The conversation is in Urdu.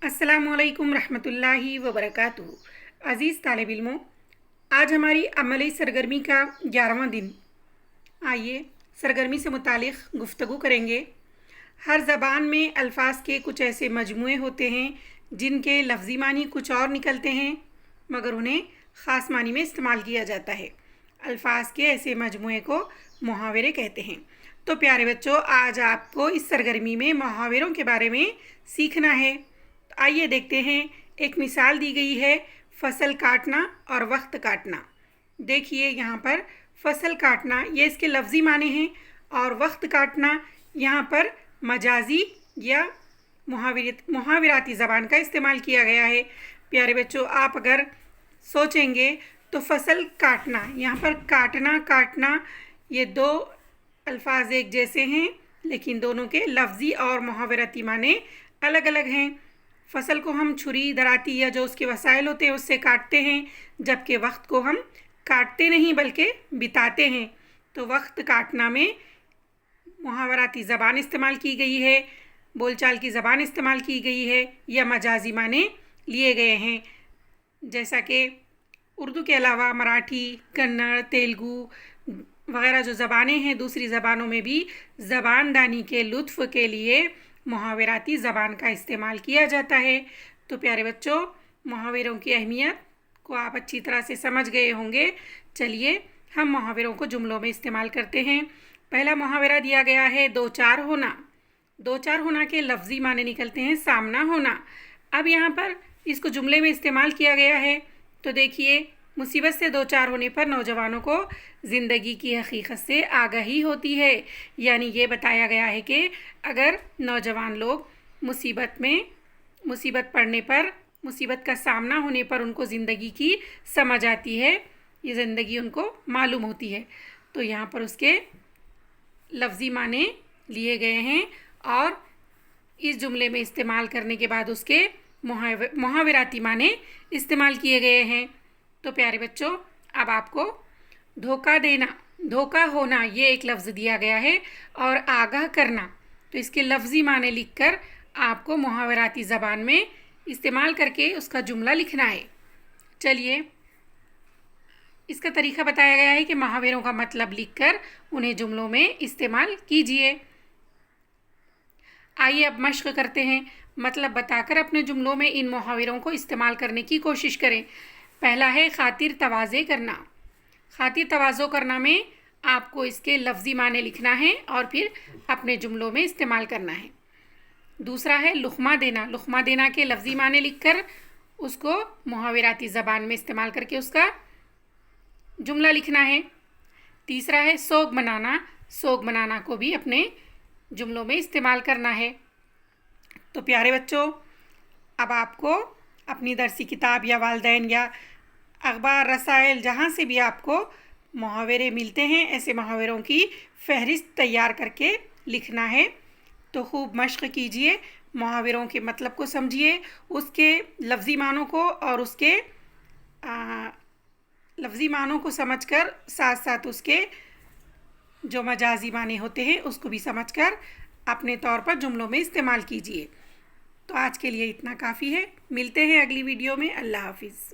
السلام علیکم رحمۃ اللہ وبرکاتہ۔ عزیز طالب علموں، آج ہماری عملی سرگرمی کا 11واں دن۔ آئیے سرگرمی سے متعلق گفتگو کریں گے۔ ہر زبان میں الفاظ کے کچھ ایسے مجموعے ہوتے ہیں جن کے لفظی معنی کچھ اور نکلتے ہیں مگر انہیں خاص معنی میں استعمال کیا جاتا ہے۔ الفاظ کے ایسے مجموعے کو محاورے کہتے ہیں۔ تو پیارے بچوں، آج آپ کو اس سرگرمی میں محاوروں کے بارے میں سیکھنا ہے۔ آئیے دیکھتے ہیں۔ ایک مثال دی گئی ہے، فصل کاٹنا اور وقت کاٹنا۔ دیکھیے یہاں پر فصل کاٹنا یہ اس کے لفظی معنی ہیں، اور وقت کاٹنا یہاں پر مجازی یا محاوراتی زبان کا استعمال کیا گیا ہے۔ پیارے بچوں، آپ اگر سوچیں گے تو فصل کاٹنا، یہاں پر کاٹنا یہ دو الفاظ ایک جیسے ہیں لیکن دونوں کے لفظی اور محاوراتی معنی الگ الگ ہیں۔ فصل کو ہم چھری، دراتی یا جو اس کے وسائل ہوتے ہیں اس سے کاٹتے ہیں، جبکہ وقت کو ہم کاٹتے نہیں بلکہ بتاتے ہیں۔ تو وقت کاٹنا میں محاوراتی زبان استعمال کی گئی ہے، بول چال کی زبان استعمال کی گئی ہے یا مجازی معنی لیے گئے ہیں، جیسا کہ اردو کے علاوہ مراٹھی، کنڑ، تیلگو وغیرہ جو زبانیں ہیں، دوسری زبانوں میں بھی زبان دانی کے لطف کے لیے محاوراتی زبان کا استعمال کیا جاتا ہے۔ تو پیارے بچوں، محاوروں کی اہمیت کو آپ اچھی طرح سے سمجھ گئے ہوں گے۔ چلیے ہم محاوروں کو جملوں میں استعمال کرتے ہیں۔ پہلا محاورہ دیا گیا ہے دو چار ہونا۔ دو چار ہونا کے لفظی معنی نکلتے ہیں سامنا ہونا۔ اب یہاں پر اس کو جملے میں استعمال کیا گیا ہے، تو دیکھیے مصیبت سے دو چار ہونے پر نوجوانوں کو زندگی کی حقیقت سے آگاہی ہوتی ہے۔ یعنی یہ بتایا گیا ہے کہ اگر نوجوان لوگ مصیبت پڑنے پر، مصیبت کا سامنا ہونے پر ان کو زندگی کی سمجھ آتی ہے، یہ زندگی ان کو معلوم ہوتی ہے، تو یہاں پر اس کے لفظی معنی لیے گئے ہیں اور اس جملے میں استعمال کرنے کے بعد اس کے محاوراتی معنی استعمال کیے گئے ہیں۔ تو پیارے بچوں، اب آپ کو دھوکہ دینا، دھوکہ ہونا یہ ایک لفظ دیا گیا ہے، اور آگاہ کرنا، تو اس کے لفظی معنی لکھ کر آپ کو محاوراتی زبان میں استعمال کر کے اس کا جملہ لکھنا ہے۔ چلیے اس کا طریقہ بتایا گیا ہے کہ محاوروں کا مطلب لکھ کر انہیں جملوں میں استعمال کیجیے۔ آئیے اب مشق کرتے ہیں۔ مطلب بتا کر اپنے جملوں میں ان محاوروں کو استعمال کرنے کی کوشش کریں۔ پہلا ہے خاطر تواضع کرنا۔ خاطر تواضع کرنا میں آپ کو اس کے لفظی معنی لکھنا ہے اور پھر اپنے جملوں میں استعمال کرنا ہے۔ دوسرا ہے لقمہ دینا۔ لقمہ دینا کے لفظی معنی لکھ کر اس کو محاوراتی زبان میں استعمال کر کے اس کا جملہ لکھنا ہے۔ تیسرا ہے سوگ منانا۔ سوگ منانا کو بھی اپنے جملوں میں استعمال کرنا ہے۔ تو پیارے بچوں، اب آپ کو اپنی درسی کتاب یا والدین یا اخبار، رسائل، جہاں سے بھی آپ کو محاورے ملتے ہیں، ایسے محاوروں کی فہرست تیار کر کے لکھنا ہے۔ تو خوب مشق کیجئے، محاوروں کے مطلب کو سمجھیے، اس کے لفظی معنوں کو اور اس کے لفظی معنوں کو سمجھ کر ساتھ ساتھ اس کے جو مجازی معنی ہوتے ہیں اس کو بھی سمجھ کر اپنے طور پر جملوں میں استعمال کیجئے۔ تو آج کے لیے اتنا کافی ہے۔ ملتے ہیں اگلی ویڈیو میں۔ اللہ حافظ۔